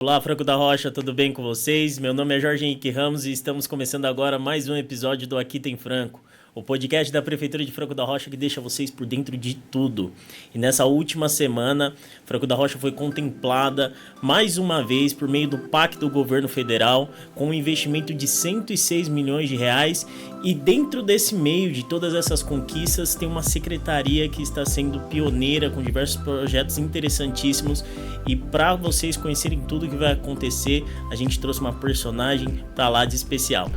Olá, Franco da Rocha, tudo bem com vocês? Meu nome é Jorge Henrique Ramos e estamos começando agora mais um episódio do Aqui Tem Franco, o podcast da Prefeitura de Franco da Rocha que deixa vocês por dentro de tudo. E nessa última semana, Franco da Rocha foi contemplada mais uma vez por meio do PAC do governo federal com um investimento de 106 milhões de reais e dentro desse meio de todas essas conquistas tem uma secretaria que está sendo pioneira com diversos projetos interessantíssimos e para vocês conhecerem tudo que vai acontecer, a gente trouxe uma personagem para lá de especial.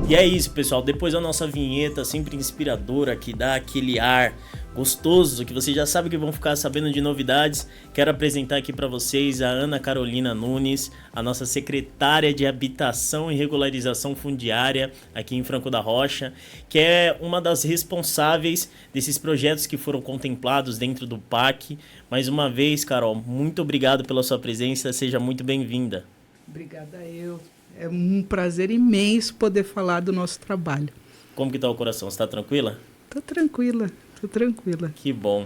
E é isso, pessoal. Depois da nossa vinheta sempre inspiradora, que dá aquele ar gostoso, que vocês já sabem que vão ficar sabendo de novidades, quero apresentar aqui para vocês a Ana Carolina Nunes, a nossa secretária de Habitação e Regularização Fundiária aqui em Franco da Rocha, que é uma das responsáveis desses projetos que foram contemplados dentro do PAC. Mais uma vez, Carol, muito obrigado pela sua presença, seja muito bem-vinda. Obrigada eu. É um prazer imenso poder falar do nosso trabalho. Como que tá o coração? Você está tranquila? Tô tranquila. Que bom.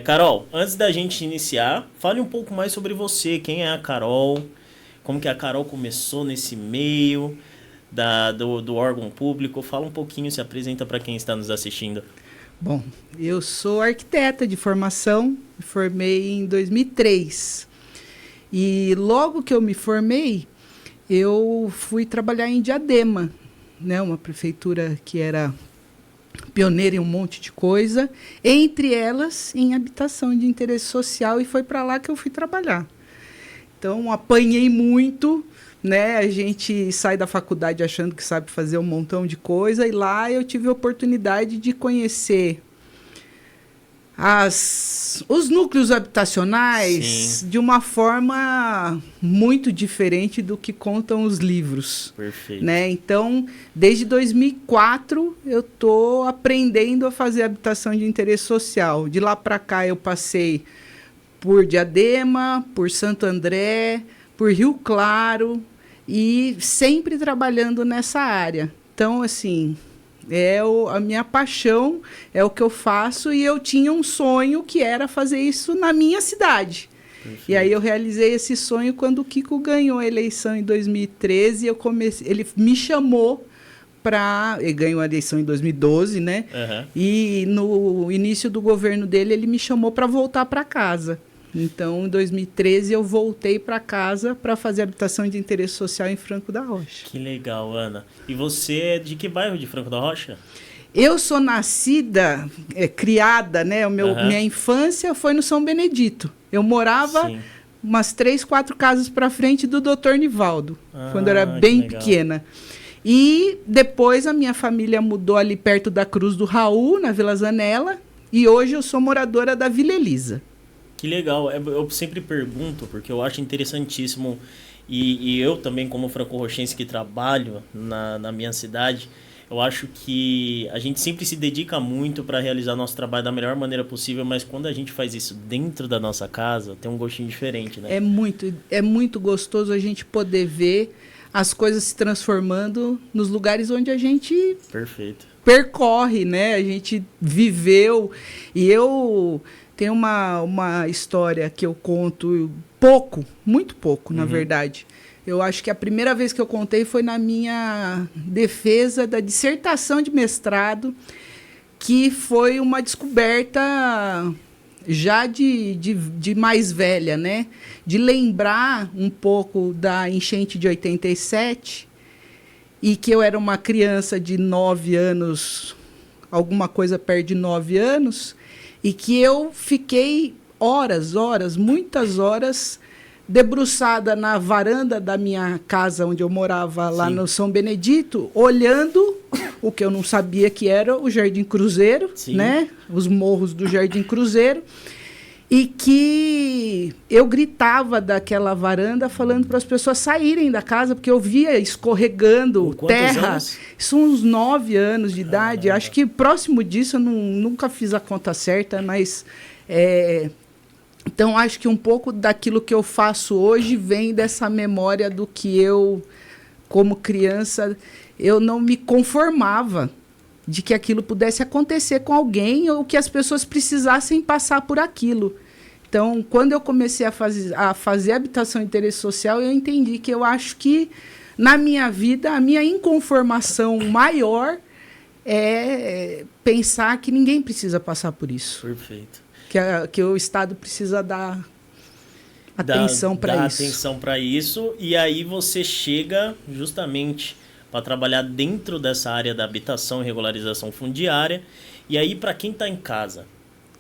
Carol, antes da gente iniciar, fale um pouco mais sobre você. Quem é a Carol? Como que a Carol começou nesse meio do órgão público? Fala um pouquinho, se apresenta para quem está nos assistindo. Bom, eu sou arquiteta de formação, me formei em 2003. E logo que eu me formei, eu fui trabalhar em Diadema, né, uma prefeitura que era pioneira em um monte de coisa, entre elas em habitação de interesse social, e foi para lá que eu fui trabalhar. Então, apanhei muito, né? A gente sai da faculdade achando que sabe fazer um montão de coisa, e lá eu tive a oportunidade de conhecer os núcleos habitacionais Sim. de uma forma muito diferente do que contam os livros. Perfeito. Né? Então, desde 2004, eu estou aprendendo a fazer habitação de interesse social. De lá para cá, eu passei por Diadema, por Santo André, por Rio Claro, e sempre trabalhando nessa área. Então, assim, a minha paixão, é o que eu faço, e eu tinha um sonho que era fazer isso na minha cidade. Perfeito. E aí eu realizei esse sonho quando o Kiko ganhou a eleição em 2013, ele me chamou ele ganhou a eleição em 2012, né? Uhum. E no início do governo dele, ele me chamou para voltar para casa. Então, em 2013, eu voltei para casa para fazer habitação de interesse social em Franco da Rocha. Que legal, Ana. E você é de que bairro de Franco da Rocha? Eu sou nascida, criada, né? Minha infância foi no São Benedito. Eu morava Sim. umas 3, 4 casas para frente do Dr. Nivaldo, quando eu era bem pequena. E depois a minha família mudou ali perto da Cruz do Raul, na Vila Zanella, e hoje eu sou moradora da Vila Elisa. Que legal, eu sempre pergunto, porque eu acho interessantíssimo, e eu também como franco-rochense que trabalho na minha cidade, eu acho que a gente sempre se dedica muito para realizar nosso trabalho da melhor maneira possível, mas quando a gente faz isso dentro da nossa casa, tem um gostinho diferente, né? É muito gostoso a gente poder ver as coisas se transformando nos lugares onde a gente Perfeito. Percorre, né? A gente viveu, e eu... Tem uma história que eu conto muito pouco, na verdade. Eu acho que a primeira vez que eu contei foi na minha defesa da dissertação de mestrado, que foi uma descoberta já de mais velha, né? De lembrar um pouco da enchente de 87, e que eu era uma criança de 9 anos, alguma coisa perto de 9 anos, e que eu fiquei muitas horas, debruçada na varanda da minha casa, onde eu morava lá Sim. no São Benedito, olhando o que eu não sabia que era o Jardim Cruzeiro, né? Os morros do Jardim Cruzeiro, e que eu gritava daquela varanda falando para as pessoas saírem da casa, porque eu via escorregando terra. Anos? Isso uns 9 anos de idade. Acho que próximo disso, eu nunca fiz a conta certa, mas Então, acho que um pouco daquilo que eu faço hoje vem dessa memória do que eu, como criança, eu não me conformava de que aquilo pudesse acontecer com alguém ou que as pessoas precisassem passar por aquilo. Então, quando eu comecei a fazer habitação de interesse social, eu entendi que eu acho que, na minha vida, a minha inconformação maior é pensar que ninguém precisa passar por isso. Perfeito. Que o Estado precisa dar atenção para isso. Atenção para isso, e aí você chega justamente para trabalhar dentro dessa área da habitação e regularização fundiária. E aí, para quem está em casa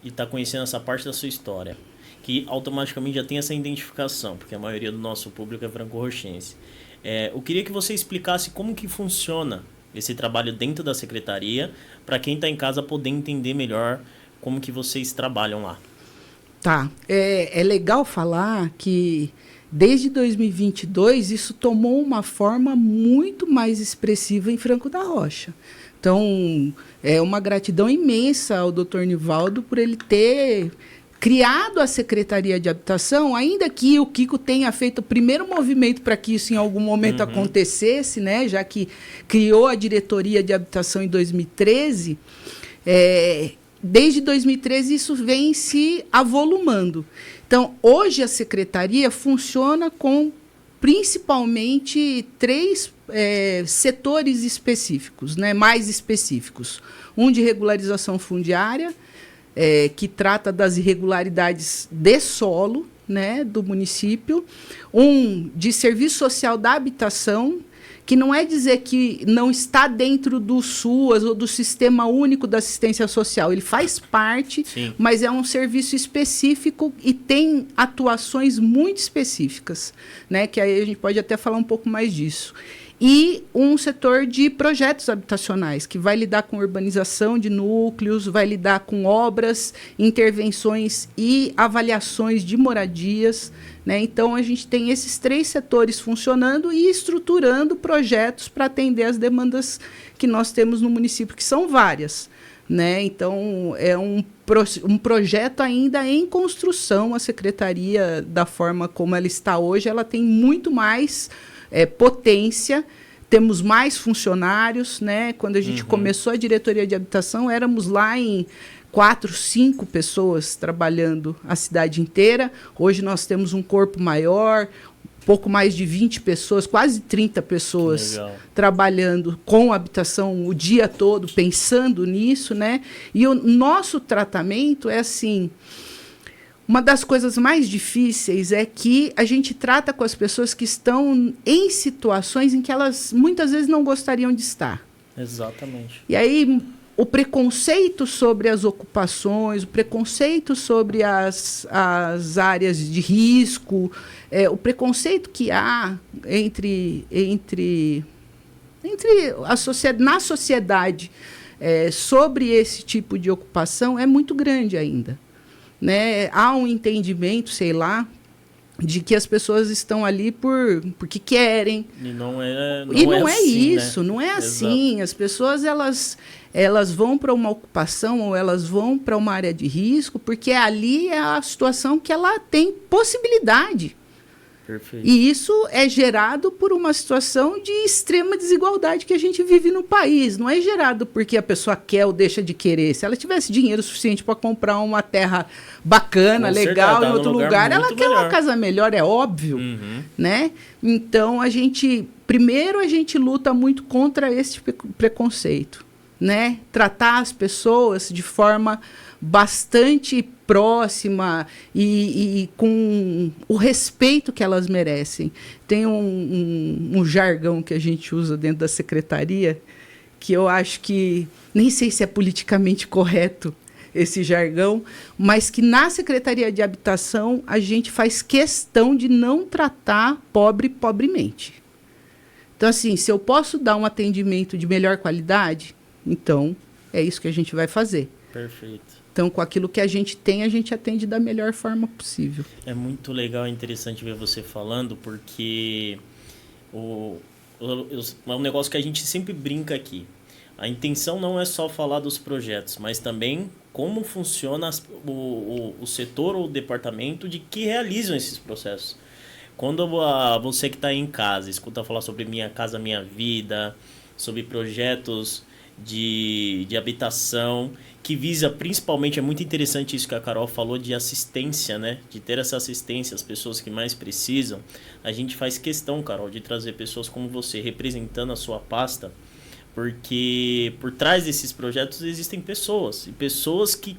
e está conhecendo essa parte da sua história, que automaticamente já tem essa identificação, porque a maioria do nosso público é franco-rochense, eu queria que você explicasse como que funciona esse trabalho dentro da secretaria, para quem está em casa poder entender melhor como que vocês trabalham lá. Tá. É legal falar que desde 2022 isso tomou uma forma muito mais expressiva em Franco da Rocha. Então, é uma gratidão imensa ao Dr. Nivaldo por ele ter criado a Secretaria de Habitação, ainda que o Kiko tenha feito o primeiro movimento para que isso em algum momento acontecesse, né, já que criou a Diretoria de Habitação em 2013, desde 2013 isso vem se avolumando. Então, hoje a Secretaria funciona com principalmente 3 setores específicos, né, mais específicos. Um de regularização fundiária, que trata das irregularidades de solo, né, do município. Um de serviço social da habitação, que não é dizer que não está dentro do SUAS ou do Sistema Único da Assistência Social. Ele faz parte, sim, mas é um serviço específico e tem atuações muito específicas, né, que aí a gente pode até falar um pouco mais disso. E um setor de projetos habitacionais, que vai lidar com urbanização de núcleos, vai lidar com obras, intervenções e avaliações de moradias, né? Então, a gente tem esses 3 setores funcionando e estruturando projetos para atender as demandas que nós temos no município, que são várias, né? Então, é um projeto ainda em construção. A secretaria, da forma como ela está hoje, ela tem muito mais potência, temos mais funcionários, né? Quando a gente começou a diretoria de habitação, éramos lá em 4, 5 pessoas trabalhando a cidade inteira. Hoje nós temos um corpo maior, pouco mais de 20 pessoas, quase 30 pessoas trabalhando com habitação o dia todo, pensando nisso, né? E o nosso tratamento é assim. Uma das coisas mais difíceis é que a gente trata com as pessoas que estão em situações em que elas muitas vezes não gostariam de estar. Exatamente. E aí o preconceito sobre as ocupações, o preconceito sobre as áreas de risco, o preconceito que há na sociedade sobre esse tipo de ocupação é muito grande ainda. Né? Há um entendimento, sei lá, de que as pessoas estão ali porque querem. E não é assim, isso, né? Não é assim. As pessoas elas vão para uma ocupação ou elas vão para uma área de risco porque ali é a situação que ela tem possibilidade. Perfeito. E isso é gerado por uma situação de extrema desigualdade que a gente vive no país. Não é gerado porque a pessoa quer ou deixa de querer. Se ela tivesse dinheiro suficiente para comprar uma terra bacana, legal, em outro lugar, ela quer uma casa melhor, é óbvio. Né? Então, primeiro a gente luta muito contra esse preconceito. Né? Tratar as pessoas de forma bastante próxima e com o respeito que elas merecem. Tem um jargão que a gente usa dentro da secretaria que eu acho que nem sei se é politicamente correto esse jargão, mas que na Secretaria de Habitação a gente faz questão de não tratar pobre pobremente. Então, assim, se eu posso dar um atendimento de melhor qualidade, então é isso que a gente vai fazer. Perfeito. Então, com aquilo que a gente tem, a gente atende da melhor forma possível. É muito legal e interessante ver você falando, porque é um negócio que a gente sempre brinca aqui. a intenção não é só falar dos projetos, mas também como funciona o setor ou o departamento de que realizam esses processos. Quando você que está em casa escuta falar sobre Minha Casa Minha Vida, sobre projetos de habitação, que visa principalmente, é muito interessante isso que a Carol falou de assistência, né? De ter essa assistência às pessoas que mais precisam. A gente faz questão, Carol, de trazer pessoas como você, representando a sua pasta, porque por trás desses projetos existem pessoas, e pessoas que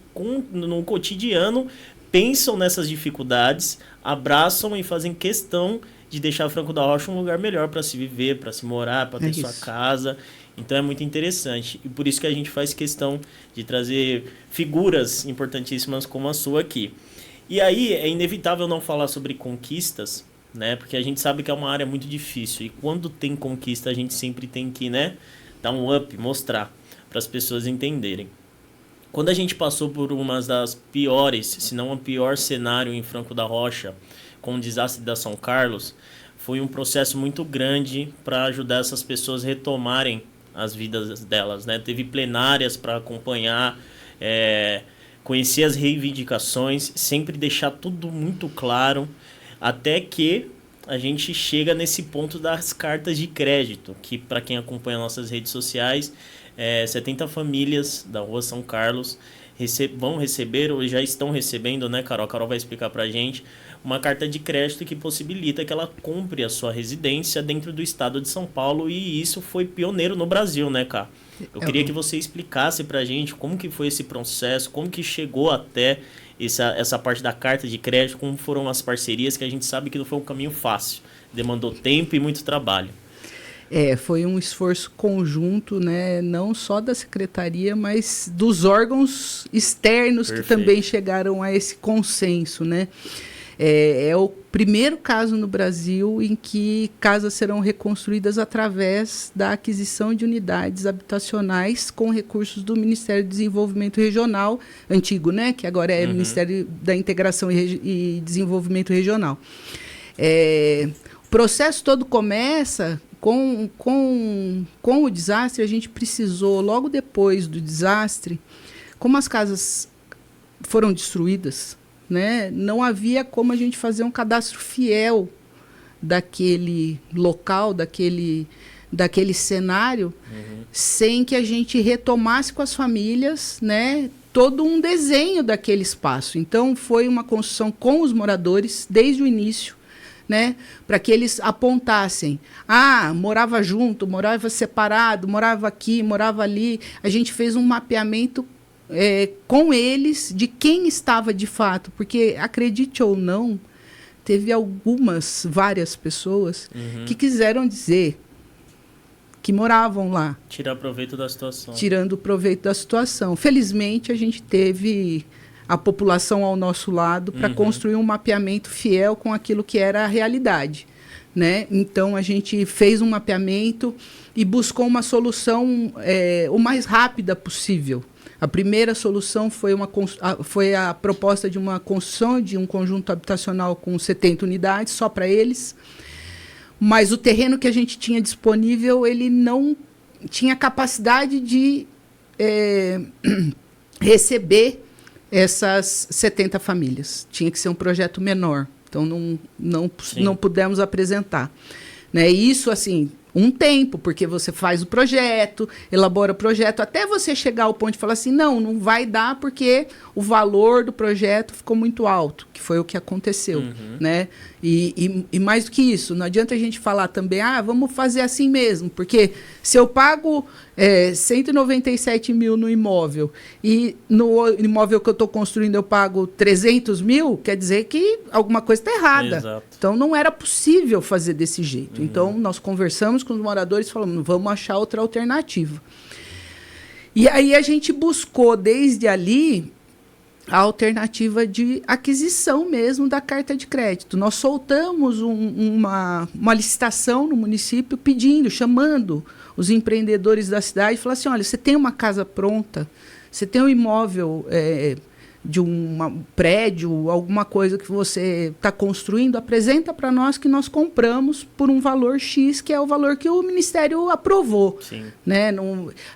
no cotidiano pensam nessas dificuldades, abraçam e fazem questão de deixar Franco da Rocha um lugar melhor para se viver, para se morar, para ter sua casa. Então é muito interessante, e por isso que a gente faz questão de trazer figuras importantíssimas como a sua aqui. E aí é inevitável não falar sobre conquistas, né? Porque a gente sabe que é uma área muito difícil, e quando tem conquista a gente sempre tem que, né, dar um up, mostrar para as pessoas entenderem. Quando a gente passou por uma das piores, se não o pior cenário em Franco da Rocha, com o desastre da São Carlos, foi um processo muito grande para ajudar essas pessoas a retomarem as vidas delas, né? Teve plenárias para acompanhar, conhecer as reivindicações, sempre deixar tudo muito claro, até que a gente chega nesse ponto das cartas de crédito, que para quem acompanha nossas redes sociais, 70 famílias da Rua São Carlos vão receber, ou já estão recebendo, né, Carol? A Carol vai explicar para a gente, uma carta de crédito que possibilita que ela compre a sua residência dentro do estado de São Paulo, e isso foi pioneiro no Brasil, né, Cá? Eu queria que você explicasse para a gente como que foi esse processo, como que chegou até essa parte da carta de crédito, como foram as parcerias, que a gente sabe que não foi um caminho fácil, demandou tempo e muito trabalho. Foi um esforço conjunto, né, não só da secretaria, mas dos órgãos externos. Perfeito. Que também chegaram a esse consenso, né? É o primeiro caso no Brasil em que casas serão reconstruídas através da aquisição de unidades habitacionais com recursos do Ministério do Desenvolvimento Regional, antigo, né, que agora é Ministério da Integração e Desenvolvimento Regional. O processo todo começa com o desastre. A gente precisou, logo depois do desastre, como as casas foram destruídas, né, não havia como a gente fazer um cadastro fiel daquele local, daquele cenário, sem que a gente retomasse com as famílias, né, todo um desenho daquele espaço. Então, foi uma construção com os moradores desde o início, né, para que eles apontassem, morava junto, morava separado, morava aqui, morava ali. A gente fez um mapeamento com eles de quem estava de fato, porque, acredite ou não, teve várias pessoas que quiseram dizer que moravam lá. Tirar proveito da situação. Tirando proveito da situação. Felizmente, a gente teve a população ao nosso lado para construir um mapeamento fiel com aquilo que era a realidade, né? Então, a gente fez um mapeamento e buscou uma solução o mais rápida possível. A primeira solução foi a proposta de uma construção de um conjunto habitacional com 70 unidades, só para eles. Mas o terreno que a gente tinha disponível, ele não tinha capacidade de receber essas 70 famílias. Tinha que ser um projeto menor. Então, não pudemos apresentar. Né? Isso, assim, um tempo, porque você faz o projeto, elabora o projeto, até você chegar ao ponto de falar assim, não vai dar porque o valor do projeto ficou muito alto, que foi o que aconteceu. Né? E mais do que isso, não adianta a gente falar também, vamos fazer assim mesmo, porque se eu pago 197 mil no imóvel e no imóvel que eu estou construindo eu pago 300 mil, quer dizer que alguma coisa está errada. Exato. Então, não era possível fazer desse jeito. Então, nós conversamos com os moradores e falamos, vamos achar outra alternativa. E aí a gente buscou, desde ali, a alternativa de aquisição mesmo da carta de crédito. Nós soltamos uma licitação no município chamando os empreendedores da cidade e falando assim, olha, você tem uma casa pronta, você tem um imóvel um prédio, alguma coisa que você está construindo, apresenta para nós que nós compramos por um valor X, que é o valor que o Ministério aprovou. Sim. Né?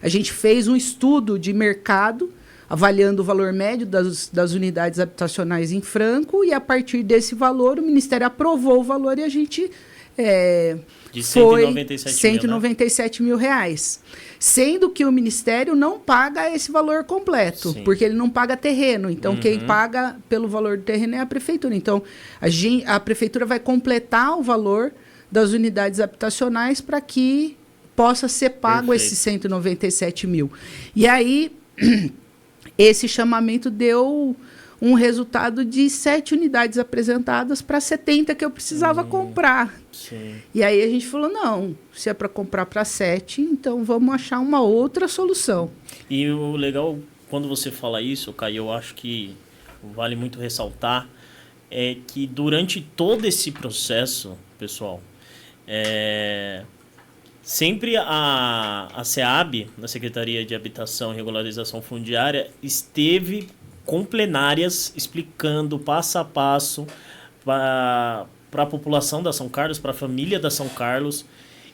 A gente fez um estudo de mercado, avaliando o valor médio das unidades habitacionais em Franco, e a partir desse valor, o Ministério aprovou o valor e a gente... de 197 mil reais. Sendo que o Ministério não paga esse valor completo, Sim. porque ele não paga terreno. Então, quem paga pelo valor do terreno é a Prefeitura. Então, a Prefeitura vai completar o valor das unidades habitacionais para que possa ser pago Perfeito. esses 197 mil. E aí, esse chamamento deu um resultado de 7 unidades apresentadas para 70 que eu precisava comprar. Sim. E aí a gente falou, não, se é para comprar para 7, então vamos achar uma outra solução. E o legal, quando você fala isso, Caio, eu acho que vale muito ressaltar, é que durante todo esse processo, pessoal, sempre a SEAB, na Secretaria de Habitação e Regularização Fundiária, esteve com plenárias explicando passo a passo para a população da São Carlos, para a família da São Carlos,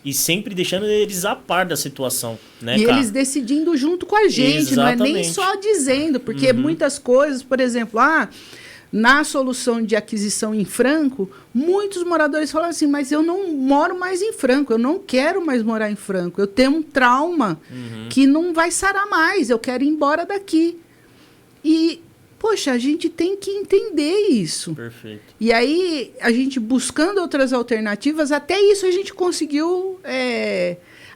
e sempre deixando eles a par da situação, né, E cara? eles decidindo junto com a gente, não é nem Exatamente. só dizendo, porque muitas coisas, por exemplo, na solução de aquisição em Franco, muitos moradores falam assim, mas eu não moro mais em Franco, eu não quero mais morar em Franco, eu tenho um trauma que não vai sarar mais, eu quero ir embora daqui. E, poxa, a gente tem que entender isso. Perfeito. E aí, a gente buscando outras alternativas, até isso a gente conseguiu...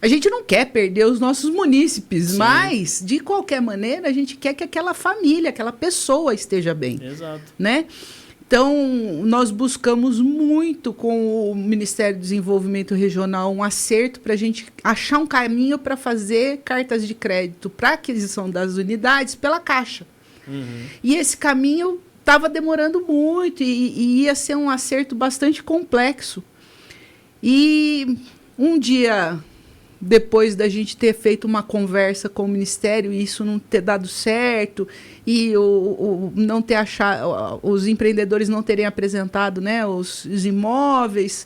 A gente não quer perder os nossos munícipes, Sim. mas, de qualquer maneira, a gente quer que aquela família, aquela pessoa esteja bem. Exato. Né? Então, nós buscamos muito com o Ministério do Desenvolvimento Regional um acerto para a gente achar um caminho para fazer cartas de crédito para aquisição das unidades pela Caixa. E esse caminho estava demorando muito e ia ser um acerto bastante complexo. E um dia depois da gente ter feito uma conversa com o Ministério e isso não ter dado certo e não ter achado, os empreendedores não terem apresentado, né, os imóveis,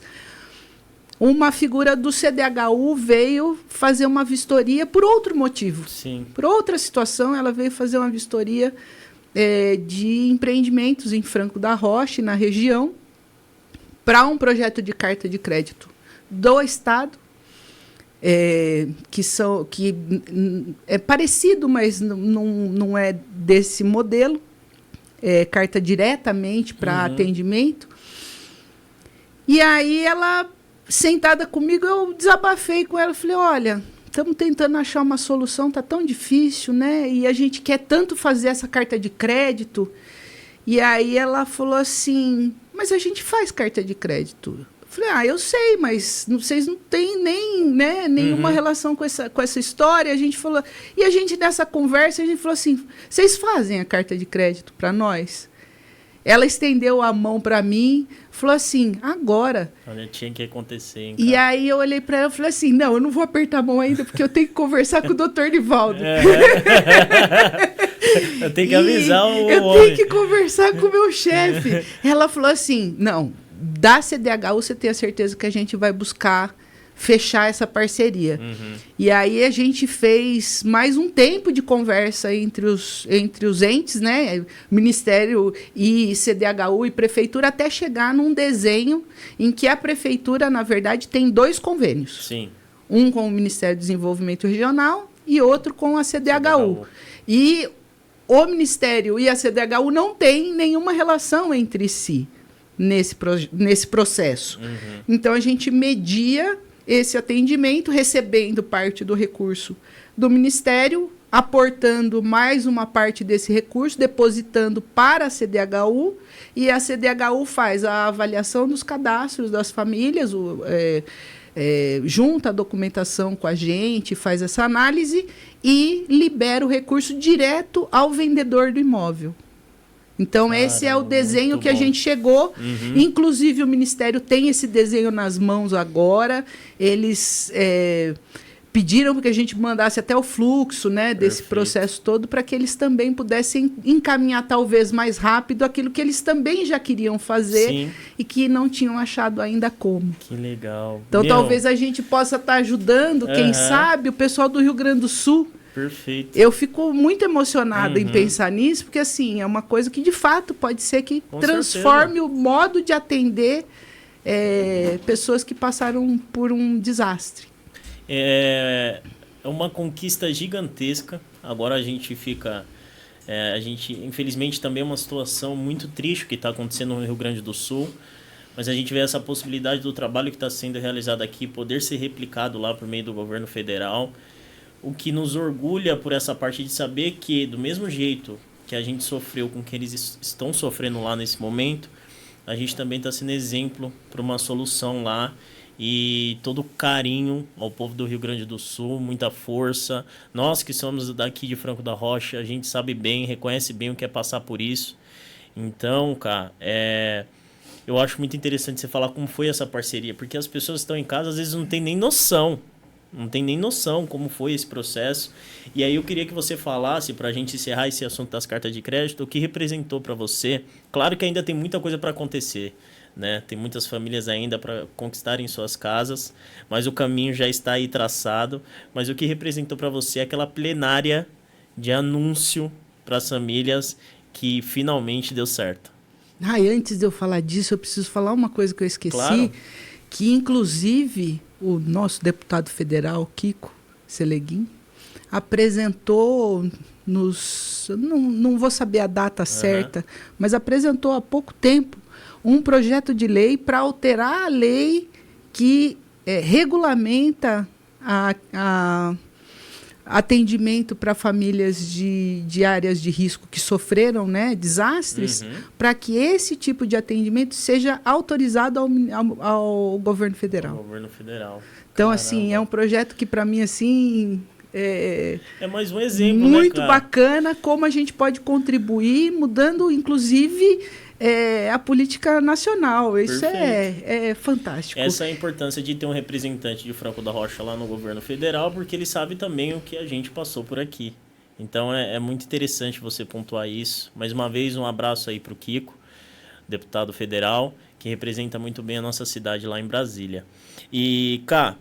uma figura do CDHU veio fazer uma vistoria por outro motivo. Sim. Por outra situação, ela veio fazer uma vistoria de empreendimentos em Franco da Rocha, na região, para um projeto de carta de crédito do Estado, que é parecido, mas não é desse modelo, carta diretamente para atendimento. E aí ela, sentada comigo, eu desabafei com ela, falei, olha, estamos tentando achar uma solução, tá tão difícil, né? E a gente quer tanto fazer essa carta de crédito. E aí ela falou assim, mas a gente faz carta de crédito. Eu falei, eu sei, mas vocês não têm nenhuma relação com essa história. A gente falou, e a gente, nessa conversa, a gente falou assim, vocês fazem a carta de crédito para nós? Ela estendeu a mão para mim, falou assim, agora. Olha, tinha que acontecer, hein, E cara? aí eu olhei para ela e falei assim, não, eu não vou apertar a mão ainda, porque eu tenho que conversar com o doutor Nivaldo. Eu tenho que avisar o Eu homem. tenho que conversar com o meu chefe. Ela falou assim, não, da CDHU você tem a certeza que a gente vai buscar fechar essa parceria. E aí a gente fez mais um tempo de conversa entre os entes, né? Ministério e CDHU e Prefeitura, até chegar num desenho em que a Prefeitura, na verdade, tem 2 convênios. Sim. Um com o Ministério do Desenvolvimento Regional e outro com a CDHU. E o Ministério e a CDHU não têm nenhuma relação entre si nesse processo. Então, a gente media esse atendimento, recebendo parte do recurso do Ministério, aportando mais uma parte desse recurso, depositando para a CDHU, e a CDHU faz a avaliação dos cadastros das famílias, junta a documentação com a gente, faz essa análise e libera o recurso direto ao vendedor do imóvel. Então, esse é o desenho que a gente chegou. Inclusive, o Ministério tem esse desenho nas mãos agora. Eles pediram que a gente mandasse até o fluxo, né, desse processo todo, para que eles também pudessem encaminhar talvez mais rápido aquilo que eles também já queriam fazer. Sim. E que não tinham achado ainda como. Que legal. Então talvez a gente possa estar ajudando, quem sabe, o pessoal do Rio Grande do Sul. Perfeito. Eu fico muito emocionada em pensar nisso, porque assim, é uma coisa que de fato pode ser que transforme o modo de atender pessoas que passaram por um desastre. É uma conquista gigantesca. Agora a gente fica... a gente, infelizmente, também é uma situação muito triste que está acontecendo no Rio Grande do Sul, mas a gente vê essa possibilidade do trabalho que está sendo realizado aqui poder ser replicado lá por meio do governo federal, o que nos orgulha por essa parte de saber que, do mesmo jeito que a gente sofreu com o que eles estão sofrendo lá nesse momento, a gente também está sendo exemplo para uma solução lá. E todo carinho ao povo do Rio Grande do Sul, muita força. Nós que somos daqui de Franco da Rocha, a gente sabe bem, reconhece bem o que é passar por isso. Então, cara, eu acho muito interessante você falar como foi essa parceria, porque as pessoas que estão em casa às vezes não tem nem noção. Não tem nem noção como foi esse processo. E aí eu queria que você falasse, para a gente encerrar esse assunto das cartas de crédito, o que representou para você. Claro que ainda tem muita coisa para acontecer, né? Tem muitas famílias ainda para conquistarem suas casas, mas o caminho já está aí traçado. Mas o que representou para você aquela plenária de anúncio para as famílias que finalmente deu certo? E antes de eu falar disso, eu preciso falar uma coisa que eu esqueci, claro. Que inclusive o nosso deputado federal, Kiko Seleguin, apresentou não vou saber a data certa, mas apresentou há pouco tempo um projeto de lei para alterar a lei que regulamenta atendimento para famílias de áreas de risco que sofreram, né, desastres, para que esse tipo de atendimento seja autorizado ao governo federal. Ao governo federal. Então, assim, é um projeto que, para mim, assim... É mais um exemplo, muito, né, bacana como a gente pode contribuir, mudando, inclusive... a política nacional. Isso é fantástico. Essa é a importância de ter um representante de Franco da Rocha lá no governo federal, porque ele sabe também o que a gente passou por aqui. Então é muito interessante você pontuar isso. Mais uma vez, um abraço aí para o Kiko, deputado federal, que representa muito bem a nossa cidade lá em Brasília. E, Cá,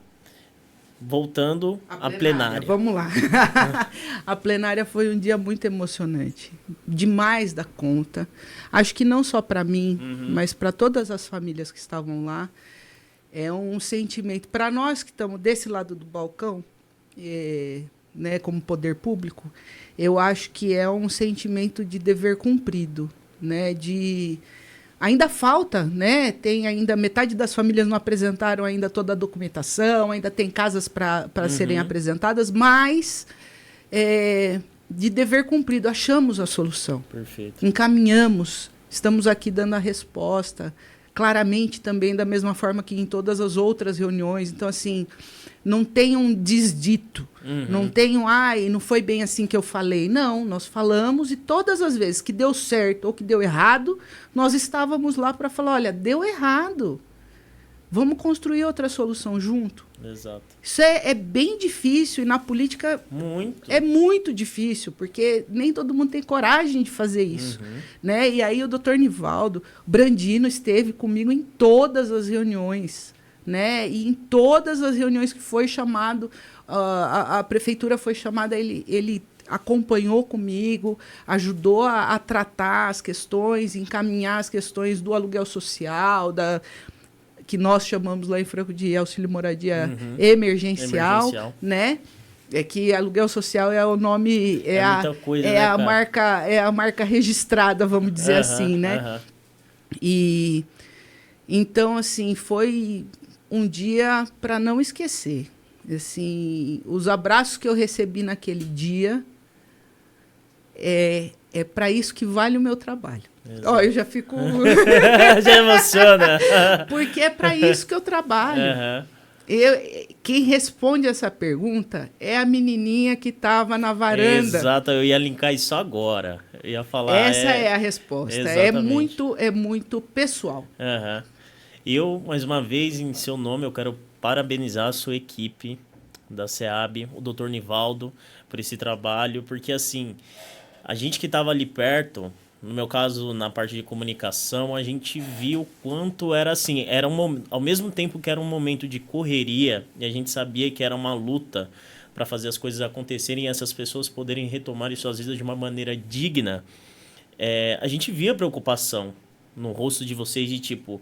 voltando à plenária. Vamos lá. A plenária foi um dia muito emocionante. Demais da conta. Acho que não só para mim, mas para todas as famílias que estavam lá. É um sentimento. Para nós que estamos desse lado do balcão, né, como poder público, eu acho que é um sentimento de dever cumprido, né, ainda falta, né? Tem ainda metade das famílias não apresentaram ainda toda a documentação, ainda tem casas para serem apresentadas, mas de dever cumprido, achamos a solução. Perfeito. Encaminhamos, estamos aqui dando a resposta, claramente também da mesma forma que em todas as outras reuniões. Então, assim, não tem um desdito, não tem não foi bem assim que eu falei. Não, nós falamos e todas as vezes que deu certo ou que deu errado, nós estávamos lá para falar, olha, deu errado, vamos construir outra solução junto. Exato. Isso é bem difícil e na política é muito difícil, porque nem todo mundo tem coragem de fazer isso. Né? E aí o doutor Nivaldo Brandino esteve comigo em todas as reuniões, né? E em todas as reuniões que foi chamado, a prefeitura foi chamada, ele acompanhou comigo, ajudou a tratar as questões, encaminhar as questões do aluguel social, que nós chamamos lá em Franco de auxílio moradia emergencial, né? É que aluguel social é o nome, a marca registrada, vamos dizer assim, né? E então, assim, foi um dia para não esquecer. Assim, os abraços que eu recebi naquele dia é para isso que vale o meu trabalho. Ó, eu já fico... já emociona. Porque é para isso que eu trabalho. Quem responde essa pergunta é a menininha que estava na varanda. Exato, eu ia linkar isso agora. Eu ia falar... Essa é a resposta. Exatamente. É muito pessoal. Eu, mais uma vez, em seu nome, eu quero parabenizar a sua equipe, da SEAB, o Dr. Nivaldo, por esse trabalho, porque assim, a gente que estava ali perto, no meu caso, na parte de comunicação, a gente viu quanto era assim, ao mesmo tempo que era um momento de correria, e a gente sabia que era uma luta para fazer as coisas acontecerem e essas pessoas poderem retomar suas vidas de uma maneira digna, a gente via preocupação no rosto de vocês de tipo,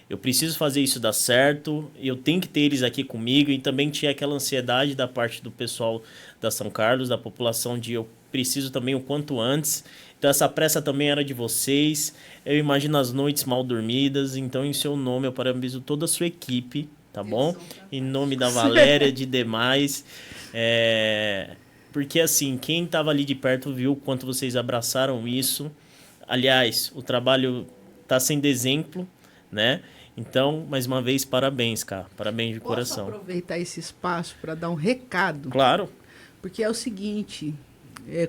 eu preciso fazer isso dar certo, eu tenho que ter eles aqui comigo, e também tinha aquela ansiedade da parte do pessoal da São Carlos, da população, de eu preciso também o quanto antes. Então essa pressa também era de vocês. Eu imagino as noites mal dormidas. Então, em seu nome, eu parabenizo toda a sua equipe, tá bom? Em nome da Valéria, de demais. Porque assim, quem estava ali de perto viu o quanto vocês abraçaram isso. Aliás, o trabalho está sendo exemplo, né? Então, mais uma vez, parabéns, cara. Parabéns de coração. Posso aproveitar esse espaço para dar um recado? Claro. Porque é o seguinte,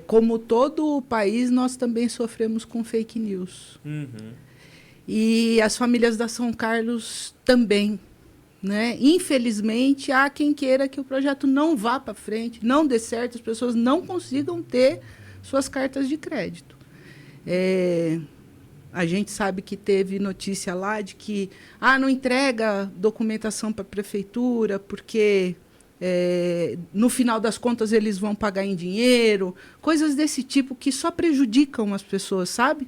como todo o país, nós também sofremos com fake news. Uhum. E as famílias da São Carlos também, né? Infelizmente, há quem queira que o projeto não vá para frente, não dê certo, as pessoas não consigam ter suas cartas de crédito. A gente sabe que teve notícia lá de que não entrega documentação para a prefeitura porque no final das contas eles vão pagar em dinheiro, coisas desse tipo que só prejudicam as pessoas, sabe?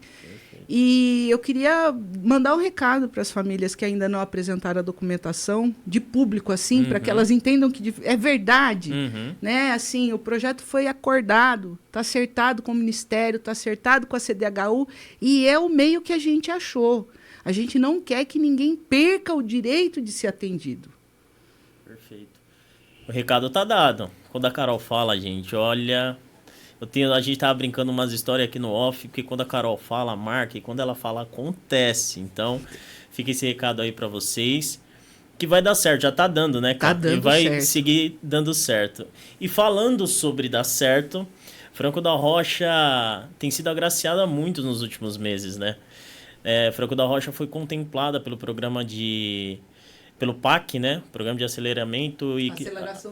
E eu queria mandar um recado para as famílias que ainda não apresentaram a documentação de público, assim, para que elas entendam que é verdade. Né? Assim, o projeto foi acordado, está acertado com o Ministério, está acertado com a CDHU, e é o meio que a gente achou. A gente não quer que ninguém perca o direito de ser atendido. Perfeito. O recado tá dado. Quando a Carol fala, gente, olha... A gente tava brincando umas histórias aqui no off, porque quando a Carol fala, marca, e quando ela fala, acontece. Então, fica esse recado aí pra vocês, que vai dar certo, já tá dando, né, cara? Tá dando e vai certo. seguir dando certo. E falando sobre dar certo, Franco da Rocha tem sido agraciada muito nos últimos meses, né? Franco da Rocha foi contemplada pelo programa pelo PAC, né? Programa de Aceleramento e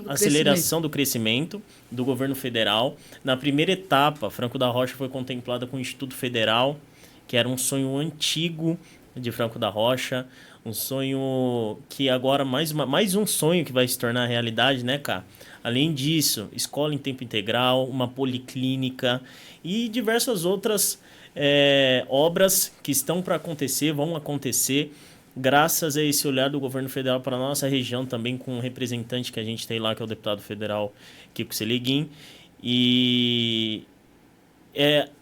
Aceleração do Crescimento do Governo Federal. Na primeira etapa, Franco da Rocha foi contemplada com o Instituto Federal, que era um sonho antigo de Franco da Rocha, um sonho que agora, mais um sonho que vai se tornar realidade, né, cara? Além disso, escola em tempo integral, uma policlínica e diversas outras obras que estão para acontecer, vão acontecer, graças a esse olhar do governo federal para a nossa região, também com um representante que a gente tem lá, que é o deputado federal Kiko Seleguin. E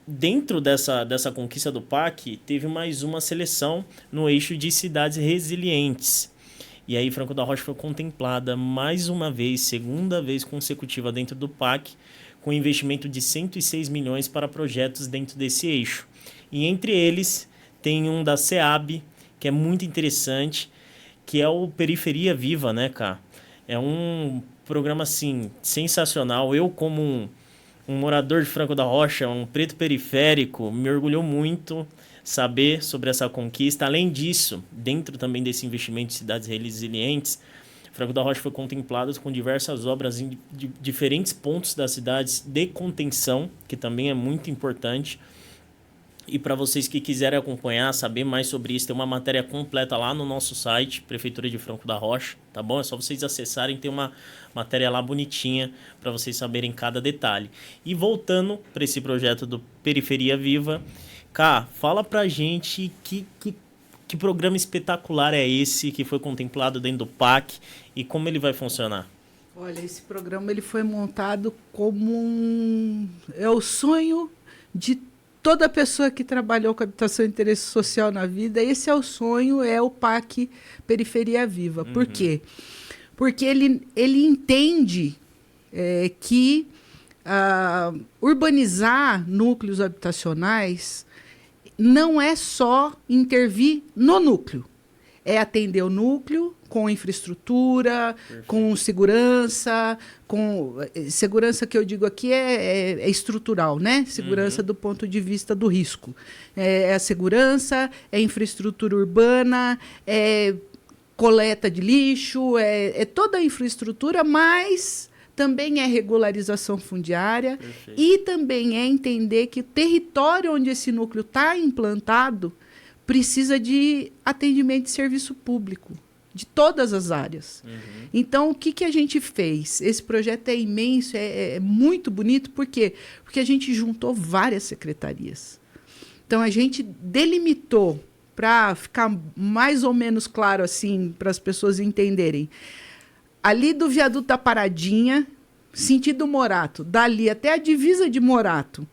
dentro dessa conquista do PAC, teve mais uma seleção no eixo de cidades resilientes. E aí Franco da Rocha foi contemplada mais uma vez, segunda vez consecutiva dentro do PAC, com investimento de 106 milhões para projetos dentro desse eixo. E entre eles tem um da SEAB, que é muito interessante, que é o Periferia Viva, né, cara? É um programa, assim, sensacional. Eu, como um morador de Franco da Rocha, um preto periférico, me orgulhou muito saber sobre essa conquista. Além disso, dentro também desse investimento de cidades resilientes, Franco da Rocha foi contemplado com diversas obras em diferentes pontos das cidades de contenção, que também é muito importante. E para vocês que quiserem acompanhar, saber mais sobre isso, tem uma matéria completa lá no nosso site, Prefeitura de Franco da Rocha, tá bom? É só vocês acessarem, tem uma matéria lá bonitinha para vocês saberem cada detalhe. E voltando para esse projeto do Periferia Viva, Cá, fala pra gente que programa espetacular é esse que foi contemplado dentro do PAC e como ele vai funcionar? Olha, esse programa ele foi montado como é o sonho de toda pessoa que trabalhou com habitação e interesse social na vida. Esse é o sonho, é o PAC Periferia Viva. Por quê? Porque ele entende que urbanizar núcleos habitacionais não é só intervir no núcleo. É atender o núcleo com infraestrutura, perfeito, com segurança, segurança que eu digo aqui é estrutural, né? Segurança do ponto de vista do risco. É a segurança, é infraestrutura urbana, é coleta de lixo, é toda a infraestrutura, mas também é regularização fundiária. Perfeito. E também é entender que o território onde esse núcleo está implantado precisa de atendimento de serviço público, de todas as áreas. Então, o que a gente fez? Esse projeto é imenso, é muito bonito, por quê? Porque a gente juntou várias secretarias. Então, a gente delimitou, para ficar mais ou menos claro assim, para as pessoas entenderem, ali do viaduto da Paradinha, sentido Morato, dali até a divisa de Morato,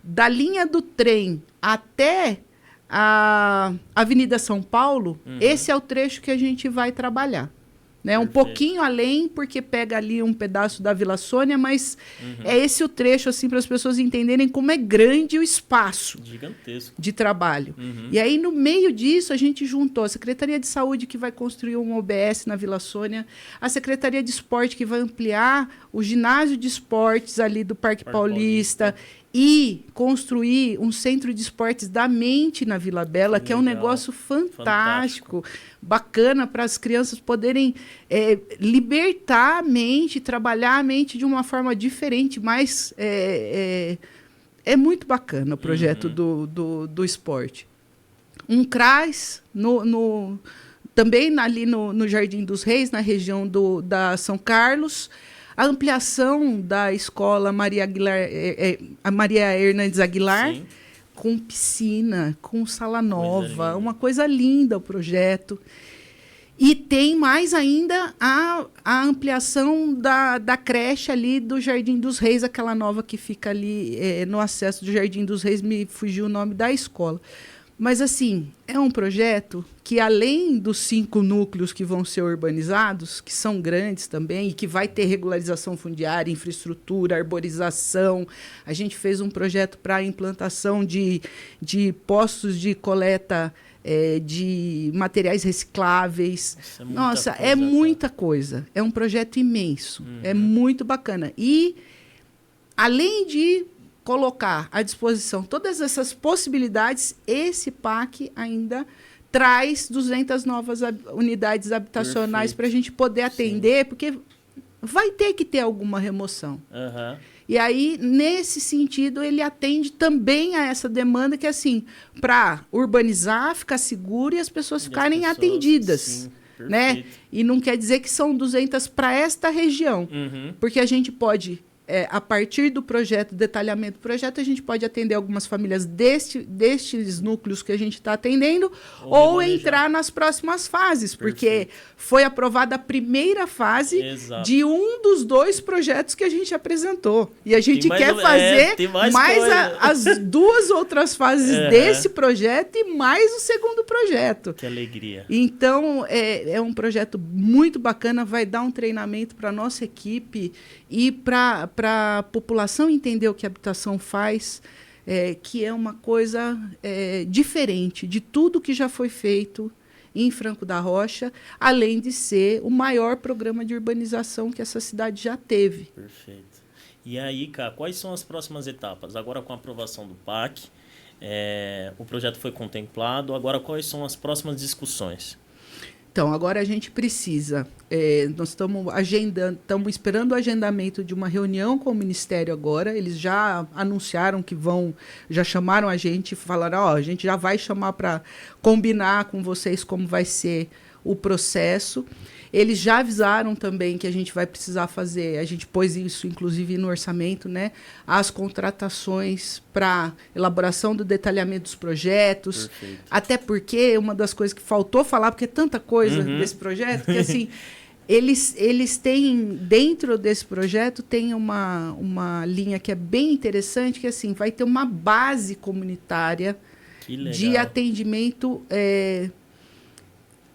da linha do trem até a Avenida São Paulo, esse é o trecho que a gente vai trabalhar. Né? Um pouquinho além, porque pega ali um pedaço da Vila Sônia, mas é esse o trecho, assim, para as pessoas entenderem como é grande o espaço gigantesco de trabalho. E aí, no meio disso, a gente juntou a Secretaria de Saúde, que vai construir um OBS na Vila Sônia, a Secretaria de Esporte, que vai ampliar o ginásio de esportes ali do Parque Paulista, e construir um centro de esportes da mente na Vila Bela, que é um negócio fantástico, bacana para as crianças poderem libertar a mente, trabalhar a mente de uma forma diferente, mas é muito bacana o projeto do esporte. Um CRAS, também ali no Jardim dos Reis, na região da São Carlos, a ampliação da escola Maria Hernandes Aguilar, sim, com piscina, com sala nova, uma coisa linda o projeto. E tem mais ainda a ampliação da creche ali do Jardim dos Reis, aquela nova que fica ali no acesso do Jardim dos Reis, me fugiu o nome da escola. Mas, assim, é um projeto que, além dos 5 núcleos que vão ser urbanizados, que são grandes também, e que vai ter regularização fundiária, infraestrutura, arborização, a gente fez um projeto para a implantação de postos de coleta de materiais recicláveis. Nossa, é muita coisa. É um projeto imenso. É muito bacana. E, além de colocar à disposição todas essas possibilidades, esse PAC ainda traz 200 novas unidades habitacionais para a gente poder atender, sim, porque vai ter que ter alguma remoção. E aí, nesse sentido, ele atende também a essa demanda que, assim, para urbanizar, ficar seguro e as pessoas ficarem atendidas. Sim, né? E não quer dizer que são 200 para esta região, porque a gente pode, a partir do projeto, detalhamento do projeto, a gente pode atender algumas famílias destes núcleos que a gente está atendendo, ou entrar nas próximas fases, porque foi aprovada a primeira fase, exato, de um dos 2 projetos que a gente apresentou. E a gente quer fazer mais as 2 outras fases desse projeto e mais o segundo projeto. Que alegria. Então, é um projeto muito bacana, vai dar um treinamento para a nossa equipe e para a população entender o que a habitação faz, que é uma coisa diferente de tudo que já foi feito em Franco da Rocha, além de ser o maior programa de urbanização que essa cidade já teve. Perfeito. E aí, Cá, quais são as próximas etapas? Agora, com a aprovação do PAC, o projeto foi contemplado, agora quais são as próximas discussões? Então, agora a gente precisa, nós estamos esperando o agendamento de uma reunião com o Ministério agora, eles já anunciaram que já chamaram a gente, falaram, a gente já vai chamar para combinar com vocês como vai ser o processo. Eles já avisaram também que a gente vai precisar fazer, a gente pôs isso inclusive no orçamento, né, as contratações para elaboração do detalhamento dos projetos. Perfeito. Até porque uma das coisas que faltou falar, porque é tanta coisa desse projeto, que assim, eles têm, dentro desse projeto, tem uma linha que é bem interessante, que assim, vai ter uma base comunitária de atendimento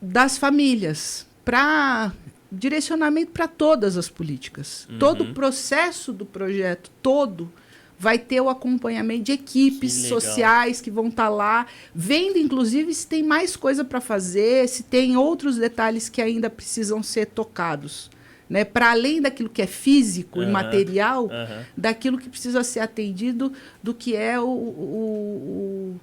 das famílias, para direcionamento para todas as políticas. Todo o processo do projeto todo vai ter o acompanhamento de equipes sociais que vão estar lá, vendo, inclusive, se tem mais coisa para fazer, se tem outros detalhes que ainda precisam ser tocados. Né? Para além daquilo que é físico e material, daquilo que precisa ser atendido, do que é o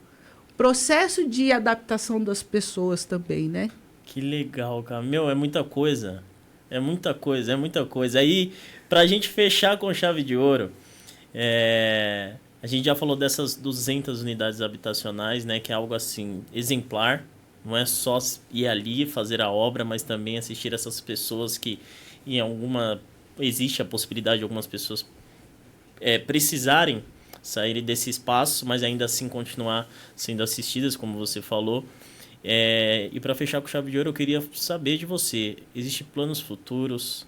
processo de adaptação das pessoas também, né? Que legal, cara. Meu, é muita coisa. É muita coisa, é muita coisa. Aí, pra gente fechar com chave de ouro, a gente já falou dessas 200 unidades habitacionais, né? Que é algo assim, exemplar. Não é só ir ali fazer a obra, mas também assistir essas pessoas que existe a possibilidade de algumas pessoas precisarem sair desse espaço, mas ainda assim continuar sendo assistidas, como você falou. E para fechar com chave de ouro, eu queria saber de você, existem planos futuros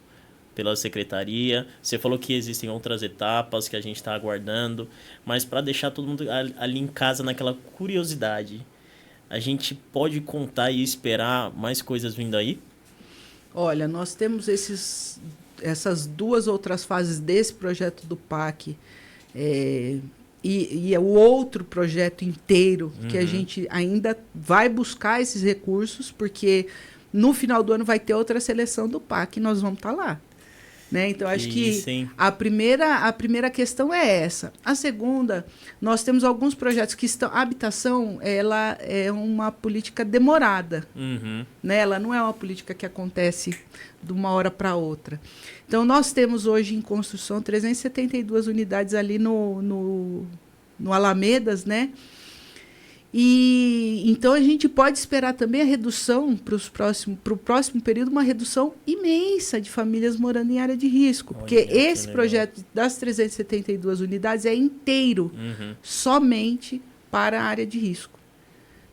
pela secretaria? Você falou que existem outras etapas que a gente está aguardando, mas para deixar todo mundo ali em casa naquela curiosidade, a gente pode contar e esperar mais coisas vindo aí? Olha, nós temos essas duas outras fases desse projeto do PAC, e é o outro projeto inteiro que a gente ainda vai buscar esses recursos, porque no final do ano vai ter outra seleção do PAC e nós vamos estar lá. Né? Então, acho que a primeira questão é essa. A segunda, nós temos alguns projetos que estão... A habitação, ela é uma política demorada. Né? Ela não é uma política que acontece de uma hora para outra. Então, nós temos hoje em construção 372 unidades ali no Alamedas, né? E então a gente pode esperar também a redução para o próximo período, uma redução imensa de famílias morando em área de risco. Porque esse projeto das 372 unidades é inteiro somente para a área de risco.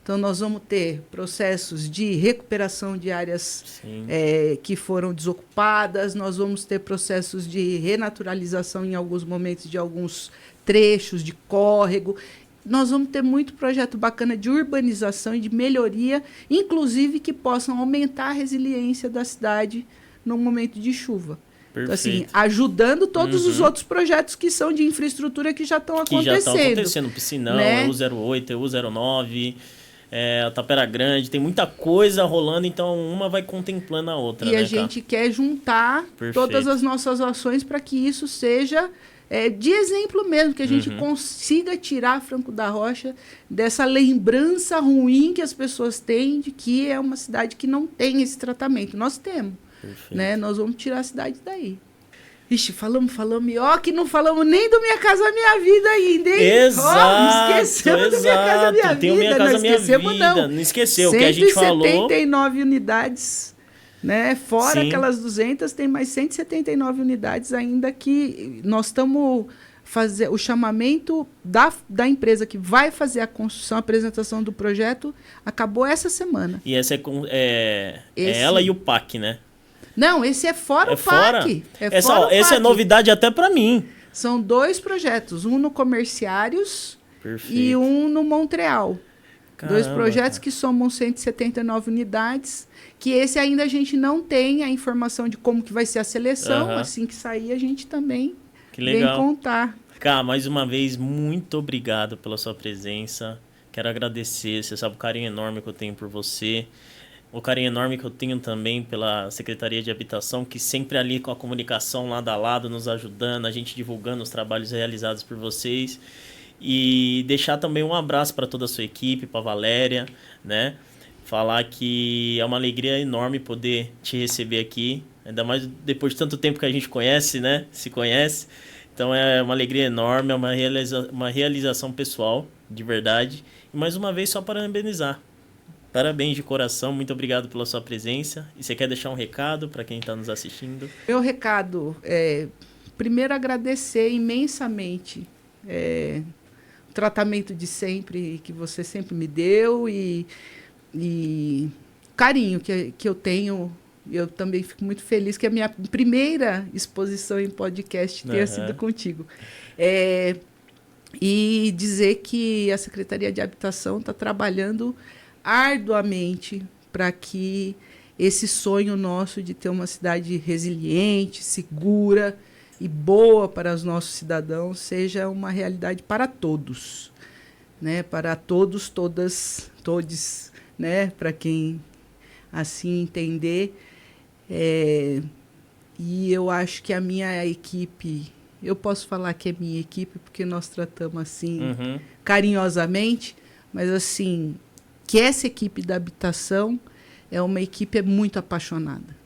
Então, nós vamos ter processos de recuperação de áreas que foram desocupadas, nós vamos ter processos de renaturalização em alguns momentos de alguns trechos de córrego. Nós vamos ter muito projeto bacana de urbanização e de melhoria, inclusive que possam aumentar a resiliência da cidade no momento de chuva. Perfeito. Então, assim, ajudando todos os outros projetos que são de infraestrutura que já estão acontecendo. Que já estão acontecendo, Piscinão, né? EU08, EU09, a Tapera Grande, tem muita coisa rolando, então uma vai contemplando a outra. E a gente quer juntar todas as nossas ações para que isso seja... de exemplo mesmo, que a gente consiga tirar Franco da Rocha dessa lembrança ruim que as pessoas têm de que é uma cidade que não tem esse tratamento. Nós temos. Né? Nós vamos tirar a cidade daí. Ixi, falamos, e ó, que não falamos nem do Minha Casa Minha Vida ainda, hein? Exato, esquecemos do Minha Casa Minha Vida. Tem o Minha Casa Minha Vida. Não esqueceu o que a gente falou. 179 unidades... Né? Fora aquelas 200, tem mais 179 unidades ainda que nós estamos fazendo o chamamento da empresa que vai fazer a construção, a apresentação do projeto, acabou essa semana. E essa é ela e o PAC, né? Não, esse é fora o PAC. Essa é novidade até para mim. São 2 projetos, um no Comerciários e um no Montreal. Caramba, 2 projetos que somam 179 unidades, que esse ainda a gente não tem a informação de como que vai ser a seleção. Assim que sair, a gente também vem contar. Cá, mais uma vez, muito obrigado pela sua presença. Quero agradecer, você sabe o carinho enorme que eu tenho por você. O carinho enorme que eu tenho também pela Secretaria de Habitação, que sempre ali com a comunicação lado a lado, nos ajudando, a gente divulgando os trabalhos realizados por vocês. E deixar também um abraço para toda a sua equipe, para a Valéria, né? Falar que é uma alegria enorme poder te receber aqui, ainda mais depois de tanto tempo que a gente conhece, né? Se conhece. Então é uma alegria enorme, é uma realização pessoal, de verdade. E mais uma vez, só parabenizar. Parabéns de coração, muito obrigado pela sua presença. E você quer deixar um recado para quem está nos assistindo? Meu recado é, primeiro, agradecer imensamente o tratamento de sempre, que você sempre me deu e carinho que eu tenho. Eu também fico muito feliz que a minha primeira exposição em podcast tenha sido contigo. E dizer que a Secretaria de Habitação está trabalhando arduamente para que esse sonho nosso de ter uma cidade resiliente, segura e boa para os nossos cidadãos seja uma realidade para todos, né? Para todos, todas, todes, né? Para quem assim entender. E eu acho que a minha equipe, eu posso falar que é minha equipe porque nós tratamos assim carinhosamente, mas assim, que essa equipe da habitação é uma equipe muito apaixonada.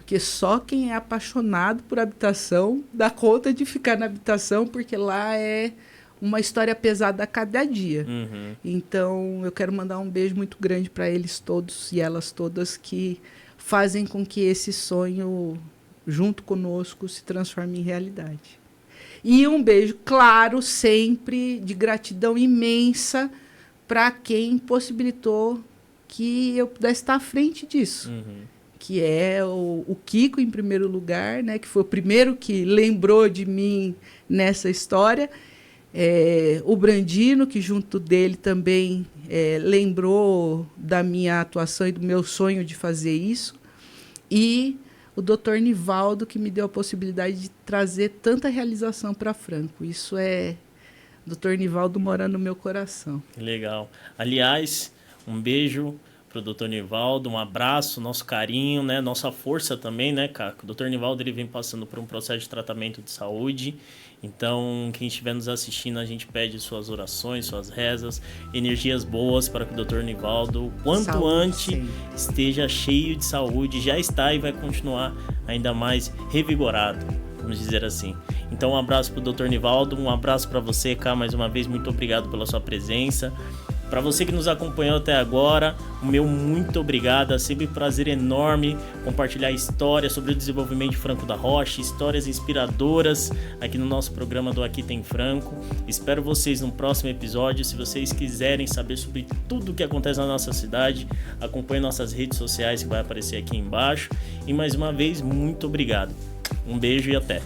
Porque só quem é apaixonado por habitação dá conta de ficar na habitação, porque lá é uma história pesada a cada dia. Uhum. Então, eu quero mandar um beijo muito grande para eles todos e elas todas que fazem com que esse sonho, junto conosco, se transforme em realidade. E um beijo, claro, sempre de gratidão imensa para quem possibilitou que eu pudesse estar à frente disso. Uhum. Que é o Kiko, em primeiro lugar, né, que foi o primeiro que lembrou de mim nessa história. O Brandino, que junto dele também lembrou da minha atuação e do meu sonho de fazer isso. E o Dr. Nivaldo, que me deu a possibilidade de trazer tanta realização para Franco. Isso é Dr. Nivaldo morando no meu coração. Legal. Aliás, um beijo pro Dr. Nivaldo, um abraço, nosso carinho, né? Nossa força também, né, Caco? O Dr. Nivaldo, ele vem passando por um processo de tratamento de saúde. Então, quem estiver nos assistindo, a gente pede suas orações, suas rezas, energias boas para que o Dr. Nivaldo, quanto antes, esteja cheio de saúde. Já está e vai continuar ainda mais revigorado, vamos dizer assim. Então, um abraço para o Dr. Nivaldo, um abraço para você, Cá, mais uma vez, muito obrigado pela sua presença. Para você que nos acompanhou até agora, o meu muito obrigado. É sempre um prazer enorme compartilhar histórias sobre o desenvolvimento de Franco da Rocha, histórias inspiradoras aqui no nosso programa do Aqui Tem Franco. Espero vocês no próximo episódio. Se vocês quiserem saber sobre tudo o que acontece na nossa cidade, acompanhe nossas redes sociais que vai aparecer aqui embaixo. E mais uma vez, muito obrigado. Um beijo e até!